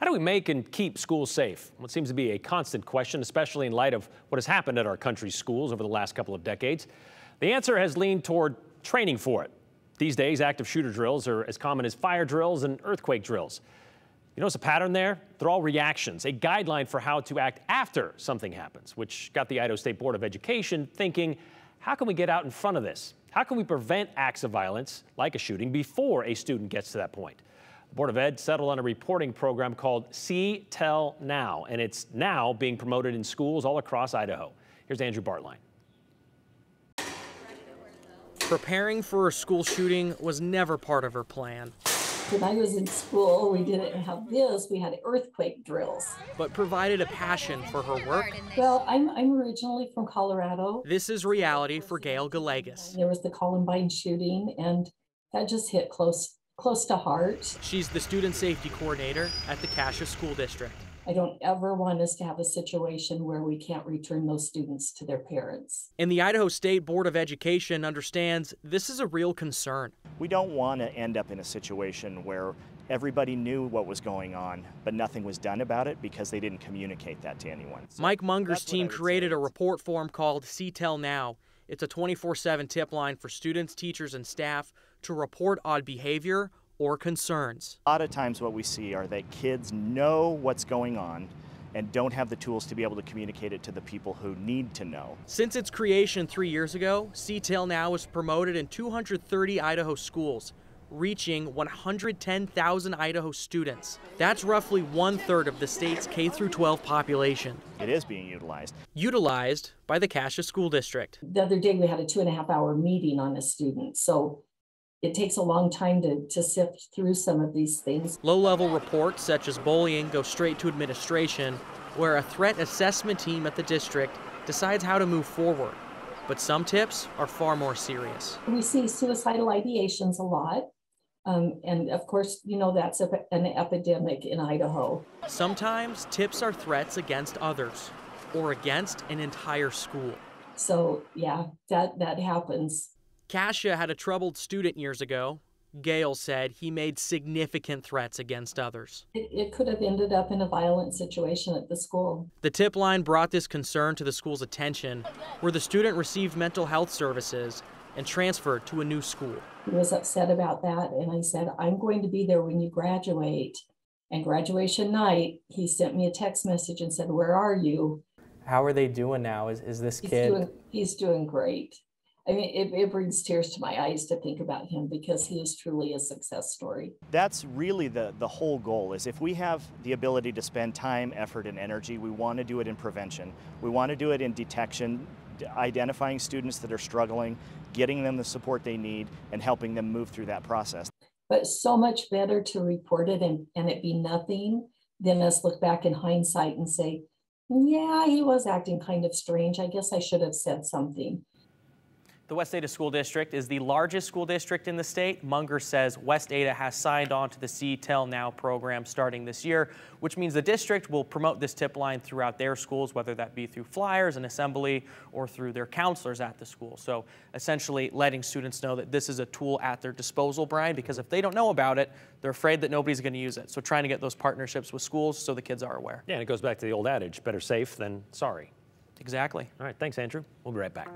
How do we make and keep schools safe? Well, it seems to be a constant question, especially in light of what has happened at our country's schools over the last couple of decades. The answer has leaned toward training for it. These days, active shooter drills are as common as fire drills and earthquake drills. You notice a pattern there? They're all reactions, a guideline for how to act after something happens, which got the Idaho State Board of Education thinking, how can we get out in front of this? How can we prevent acts of violence, like a shooting, before a student gets to that point? The Board of Ed settled on a reporting program called See, Tell, Now, and it's now being promoted in schools all across Idaho. Here's Andrew Bartline. Preparing for a school shooting was never part of her plan. When I was in school, we didn't have this, we had earthquake drills. But provided a passion for her work. Well, I'm originally from Colorado. This is reality for Gail Galegas. There was the Columbine shooting, and that just hit close to heart. She's the student safety coordinator at the Cascia School District. I don't ever want us to have a situation where we can't return those students to their parents. And the Idaho State Board of Education understands this is a real concern. We don't want to end up in a situation where everybody knew what was going on, but nothing was done about it because they didn't communicate that to anyone. So Mike Munger's team created a report form called See, Tell, Now. It's a 24/7 tip line for students, teachers, and staff to report odd behavior or concerns. A lot of times what we see are that kids know what's going on and don't have the tools to be able to communicate it to the people who need to know. Since its creation 3 years ago, See, Tell, Now is promoted in 230 Idaho schools, reaching 110,000 Idaho students. That's roughly 1/3 of the state's K-12 population. It is being utilized. Utilized by the Cascia School District. The other day we had a 2.5-hour meeting on a student, so it takes a long time to sift through some of these things. Low-level reports such as bullying go straight to administration, where a threat assessment team at the district decides how to move forward. But some tips are far more serious. We see suicidal ideations a lot. And of course, you know, that's an epidemic in Idaho. Sometimes tips are threats against others or against an entire school. So yeah, that happens. Cascia had a troubled student years ago. Gail said he made significant threats against others. It could have ended up in a violent situation at the school. The tip line brought this concern to the school's attention, where the student received mental health services and transferred to a new school. He was upset about that, and I said, I'm going to be there when you graduate. And graduation night, he sent me a text message and said, where are you? How are they doing now? Is this kid? He's doing great. I mean, it brings tears to my eyes to think about him because he is truly a success story. That's really the whole goal, is if we have the ability to spend time, effort, and energy, we want to do it in prevention. We want to do it in detection, identifying students that are struggling, getting them the support they need, and helping them move through that process. But so much better to report it and it be nothing than us look back in hindsight and say, yeah, he was acting kind of strange. I guess I should have said something. The West Ada School District is the largest school district in the state. Munger says West Ada has signed on to the See, Tell, Now program starting this year, which means the district will promote this tip line throughout their schools, whether that be through flyers and assembly or through their counselors at the school. So essentially letting students know that this is a tool at their disposal, Brian, because if they don't know about it, they're afraid that nobody's going to use it. So trying to get those partnerships with schools so the kids are aware. Yeah, and it goes back to the old adage, better safe than sorry. Exactly. All right, thanks, Andrew. We'll be right back.